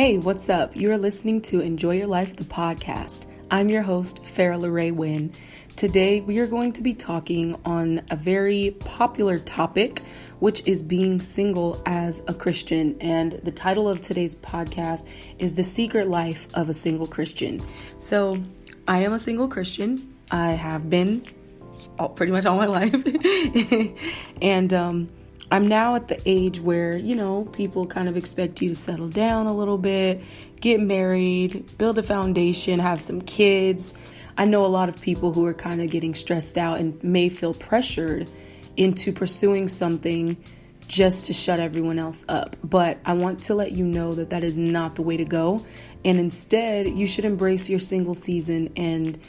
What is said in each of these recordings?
Hey, what's up? You are listening to Enjoy Your Life, the podcast. I'm your host, fairytale. Today, we are going to be talking on a very popular topic, which is being single as a Christian. And the title of today's podcast is The Secret Life of a Single Christian. So, I am a single Christian. I have been pretty much all my life. And I'm now at the age where, people kind of expect you to settle down a little bit, get married, build a foundation, have some kids. I know a lot of people who are kind of getting stressed out and may feel pressured into pursuing something just to shut everyone else up. But I want to let you know that that is not the way to go. And instead, you should embrace your single season and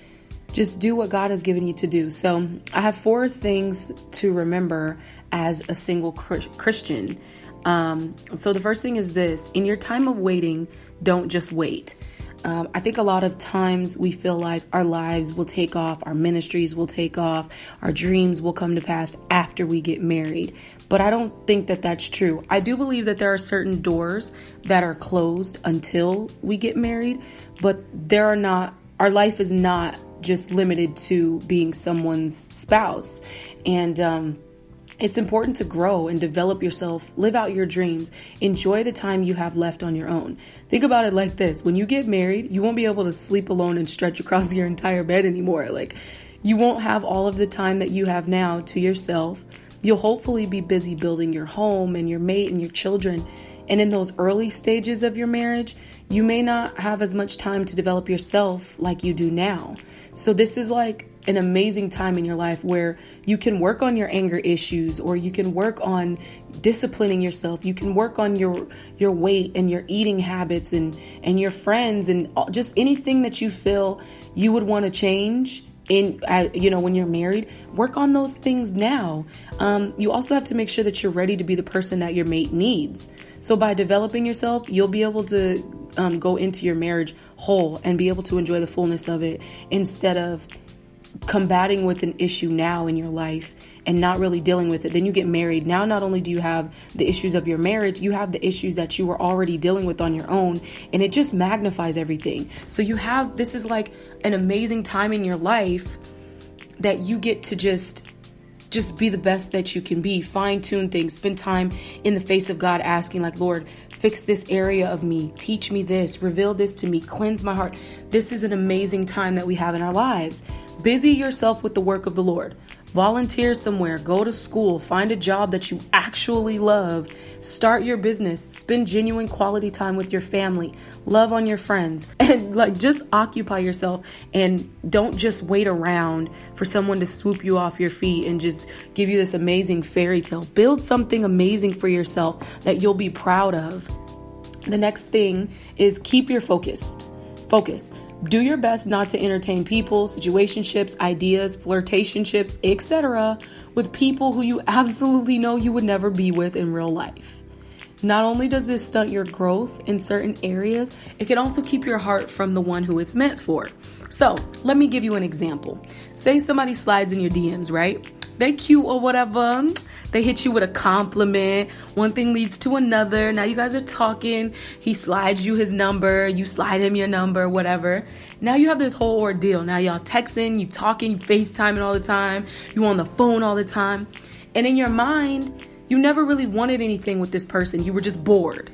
just do what God has given you to do. So I have 4 things to remember as a single Christian. So the first thing is this: in your time of waiting, don't just wait. I think a lot of times we feel like our lives will take off, our ministries will take off, our dreams will come to pass after we get married. But I don't think that that's true. I do believe that there are certain doors that are closed until we get married, but our life is not just limited to being someone's spouse. And it's important to grow and develop yourself, live out your dreams, enjoy the time you have left on your own. Think about it like this: when you get married, you won't be able to sleep alone and stretch across your entire bed anymore. You won't have all of the time that you have now to yourself. You'll hopefully be busy building your home and your mate and your children. And in those early stages of your marriage, you may not have as much time to develop yourself like you do now. So this is like an amazing time in your life where you can work on your anger issues, or you can work on disciplining yourself. You can work on your weight and your eating habits and your friends and just anything that you feel you would want to change when you're married. Work on those things now. You also have to make sure that you're ready to be the person that your mate needs. So by developing yourself, you'll be able to go into your marriage whole and be able to enjoy the fullness of it, instead of combating with an issue now in your life and not really dealing with it. Then you get married. Now, not only do you have the issues of your marriage, you have the issues that you were already dealing with on your own, and it just magnifies everything. So this is like an amazing time in your life that you get to just be the best that you can be, fine tune things, spend time in the face of God, asking like, Lord, fix this area of me, teach me this, reveal this to me, cleanse my heart. This is an amazing time that we have in our lives. Busy yourself with the work of the Lord. Volunteer somewhere, go to school, find a job that you actually love, start your business, spend genuine quality time with your family, love on your friends, and just occupy yourself, and don't just wait around for someone to swoop you off your feet and just give you this amazing fairy tale. Build something amazing for yourself that you'll be proud of. The next thing is keep your focus. Do your best not to entertain people, situationships, ideas, flirtationships, etc. with people who you absolutely know you would never be with in real life. Not only does this stunt your growth in certain areas, it can also keep your heart from the one who it's meant for. So, let me give you an example. Say somebody slides in your DMs, right? They cute or whatever. They hit you with a compliment. One thing leads to another. Now you guys are talking. He slides you his number. You slide him your number, whatever. Now you have this whole ordeal. Now y'all texting, you talking, you FaceTiming all the time. You on the phone all the time. And in your mind, you never really wanted anything with this person. You were just bored.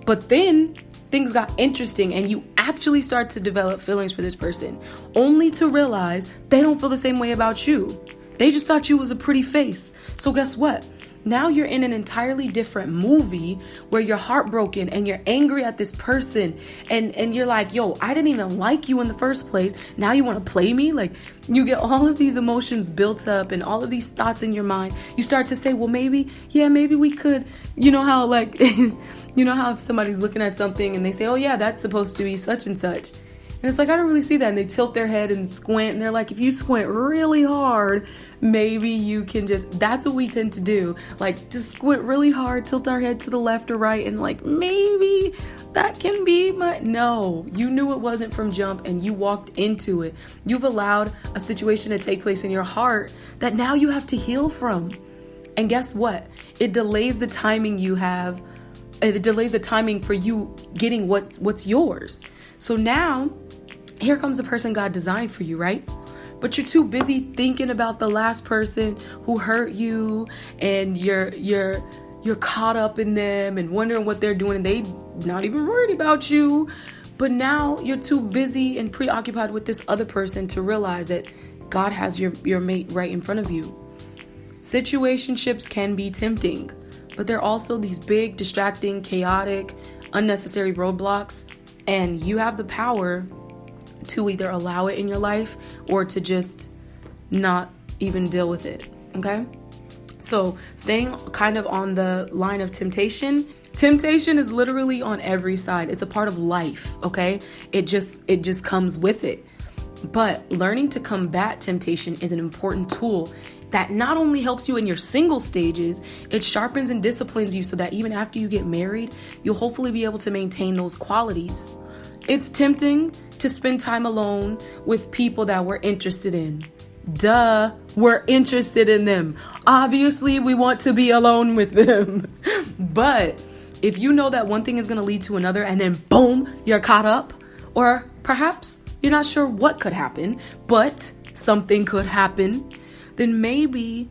But then things got interesting and you actually start to develop feelings for this person, only to realize they don't feel the same way about you. They just thought you was a pretty face. So guess what? Now you're in an entirely different movie where you're heartbroken and you're angry at this person. And you're like, yo, I didn't even like you in the first place. Now you want to play me? You get all of these emotions built up and all of these thoughts in your mind. You start to say, well, maybe we could, you know how if somebody's looking at something and they say, oh yeah, that's supposed to be such and such. And it's like, I don't really see that. And they tilt their head and squint. And they're like, if you squint really hard, maybe you can that's what we tend to do. Just squint really hard, tilt our head to the left or right. And maybe that can be no, you knew it wasn't from jump and you walked into it. You've allowed a situation to take place in your heart that now you have to heal from. And guess what? It delays the timing you have it delays the timing for you getting what's yours. So now, here comes the person God designed for you, right? But you're too busy thinking about the last person who hurt you, and you're caught up in them and wondering what they're doing, and they not even worried about you. But now you're too busy and preoccupied with this other person to realize that God has your mate right in front of you. Situationships can be tempting, but they're also these big, distracting, chaotic, unnecessary roadblocks, and you have the power to either allow it in your life or to just not even deal with it, okay? So staying kind of on the line of temptation is literally on every side. It's a part of life, okay? It just comes with it. But learning to combat temptation is an important tool that not only helps you in your single stages, it sharpens and disciplines you so that even after you get married, you'll hopefully be able to maintain those qualities. It's tempting to spend time alone with people that we're interested in. Duh, we're interested in them. Obviously, we want to be alone with them. But if you know that one thing is going to lead to another and then boom, you're caught up, or perhaps you're not sure what could happen, but something could happen, then maybe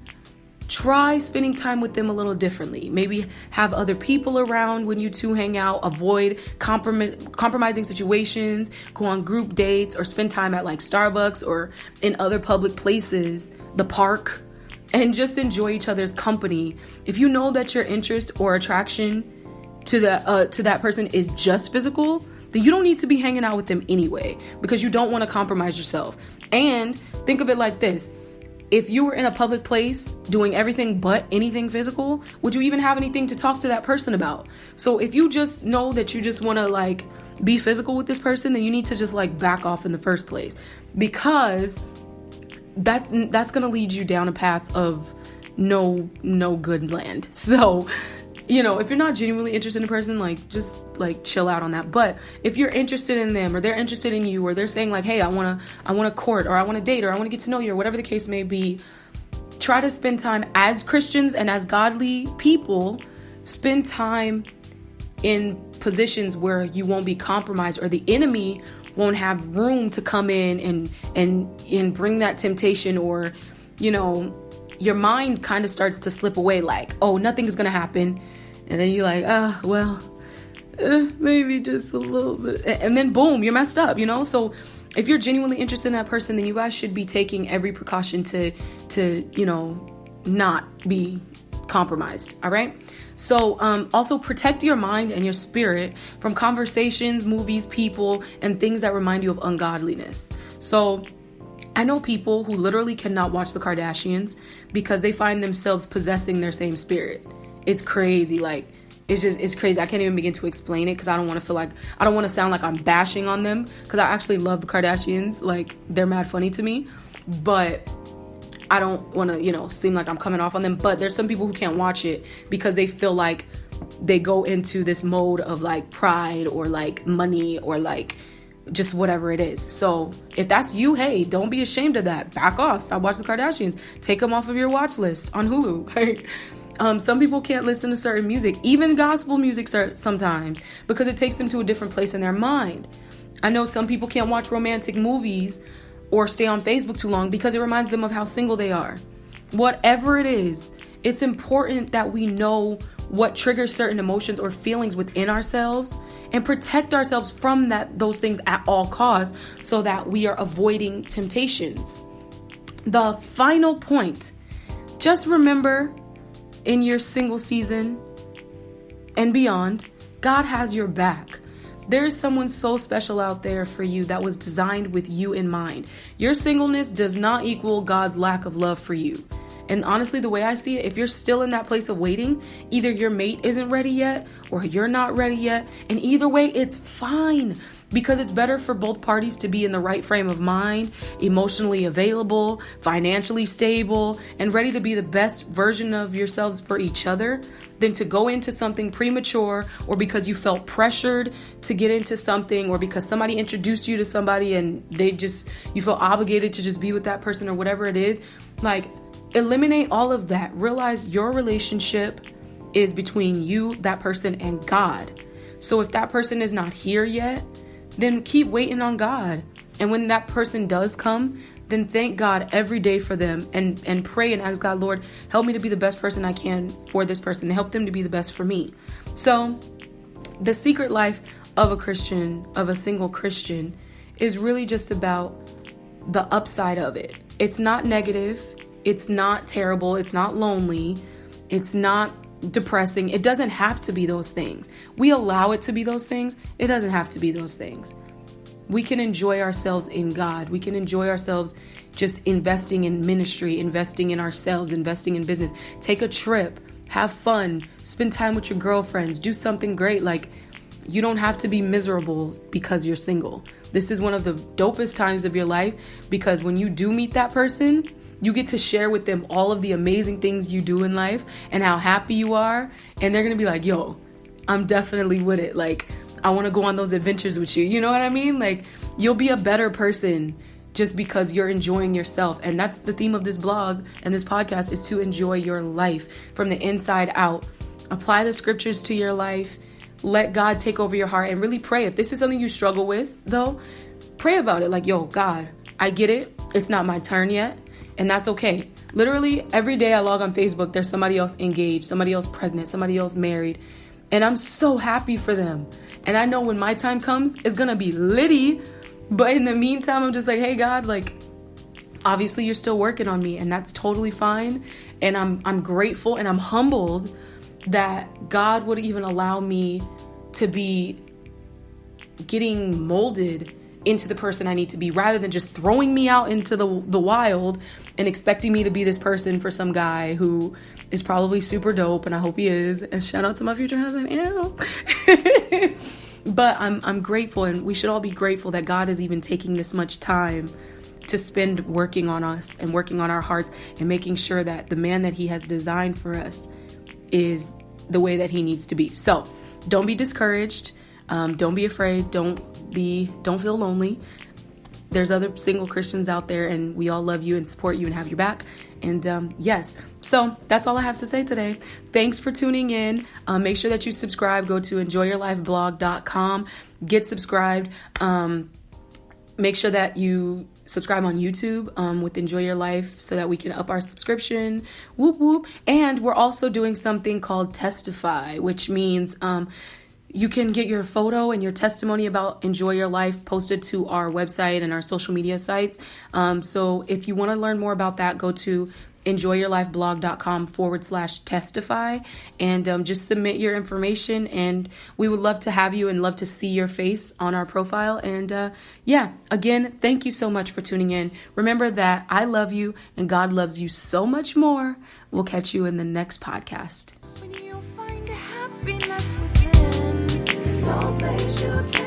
try spending time with them a little differently. Maybe have other people around when you two hang out, avoid compromising situations, go on group dates, or spend time at like Starbucks or in other public places, the park, and just enjoy each other's company. If you know that your interest or attraction to that person is just physical, then you don't need to be hanging out with them anyway, because you don't want to compromise yourself. And think of it like this. If you were in a public place doing everything but anything physical, would you even have anything to talk to that person about? So if you just know that you just want to like be physical with this person, then you need to just like back off in the first place, because that's going to lead you down a path of no good land. So, you know, if you're not genuinely interested in a person, like just like chill out on that. But if you're interested in them, or they're interested in you, or they're saying like, hey, I want to court, or I want to date, or I want to get to know you, or whatever the case may be, try to spend time as Christians and as godly people, spend time in positions where you won't be compromised, or the enemy won't have room to come in and bring that temptation, or, you know, your mind kind of starts to slip away like, oh, nothing is going to happen. And then you're like, maybe just a little bit. And then boom, you're messed up, you know? So if you're genuinely interested in that person, then you guys should be taking every precaution to you know, not be compromised. All right. So also protect your mind and your spirit from conversations, movies, people, and things that remind you of ungodliness. So I know people who literally cannot watch the Kardashians because they find themselves possessing their same spirit. It's crazy. Like, it's crazy. I can't even begin to explain it because I don't want to sound like I'm bashing on them, because I actually love the Kardashians. Like, they're mad funny to me, but I don't want to, you know, seem like I'm coming off on them. But there's some people who can't watch it because they feel like they go into this mode of like pride or like money or like just whatever it is. So if that's you, hey, don't be ashamed of that. Back off. Stop watching the Kardashians. Take them off of your watch list on Hulu. Some people can't listen to certain music, even gospel music sometimes, because it takes them to a different place in their mind. I know some people can't watch romantic movies or stay on Facebook too long because it reminds them of how single they are. Whatever it is, it's important that we know what triggers certain emotions or feelings within ourselves and protect ourselves from those things at all costs, so that we are avoiding temptations. The final point, just remember, in your single season and beyond, God has your back. There is someone so special out there for you that was designed with you in mind. Your singleness does not equal God's lack of love for you. And honestly, the way I see it, if you're still in that place of waiting, either your mate isn't ready yet or you're not ready yet. And either way, it's fine, because it's better for both parties to be in the right frame of mind, emotionally available, financially stable, and ready to be the best version of yourselves for each other, than to go into something premature, or because you felt pressured to get into something, or because somebody introduced you to somebody and you feel obligated to just be with that person or whatever it is. Like, eliminate all of that. Realize your relationship is between you, that person, and God. So if that person is not here yet, then keep waiting on God. And when that person does come, then thank God every day for them and pray and ask God, Lord, help me to be the best person I can for this person, and help them to be the best for me. So the secret life of a Christian, of a single Christian, is really just about the upside of it. It's not negative. It's not terrible. It's not lonely. It's not depressing. It doesn't have to be those things. We allow it to be those things. It doesn't have to be those things. We can enjoy ourselves in God. We can enjoy ourselves just investing in ministry, investing in ourselves, investing in business. Take a trip, have fun, spend time with your girlfriends, do something great. Like, you don't have to be miserable because you're single. This is one of the dopest times of your life, because when you do meet that person, you get to share with them all of the amazing things you do in life and how happy you are. And they're going to be like, yo, I'm definitely with it. Like, I want to go on those adventures with you. You know what I mean? Like, you'll be a better person just because you're enjoying yourself. And that's the theme of this blog and this podcast, is to enjoy your life from the inside out. Apply the scriptures to your life. Let God take over your heart and really pray. If this is something you struggle with, though, pray about it. Like, yo, God, I get it. It's not my turn yet. And that's okay. Literally every day I log on Facebook, there's somebody else engaged, somebody else pregnant, somebody else married. And I'm so happy for them. And I know when my time comes, it's going to be litty. But in the meantime, I'm just like, hey, God, like, obviously you're still working on me, and that's totally fine. And I'm grateful and I'm humbled that God would even allow me to be getting molded into the person I need to be, rather than just throwing me out into the wild and expecting me to be this person for some guy who is probably super dope, and I hope he is. And shout out to my future husband. Ew. But I'm grateful, and we should all be grateful that God is even taking this much time to spend working on us and working on our hearts and making sure that the man that he has designed for us is the way that he needs to be. So don't be discouraged. Don't be afraid. Don't feel lonely. There's other single Christians out there, and we all love you and support you and have your back. And yes, so that's all I have to say today. Thanks for tuning in. Make sure that you subscribe. Go to enjoyyourlifeblog.com. Get subscribed. Make sure that you subscribe on YouTube with Enjoy Your Life, so that we can up our subscription. Whoop, whoop. And we're also doing something called Testify, which means you can get your photo and your testimony about Enjoy Your Life posted to our website and our social media sites. So if you want to learn more about that, go to enjoyyourlifeblog.com/testify and just submit your information. And we would love to have you and love to see your face on our profile. And yeah, again, thank you so much for tuning in. Remember that I love you and God loves you so much more. We'll catch you in the next podcast. When you find happiness within, there's no place you can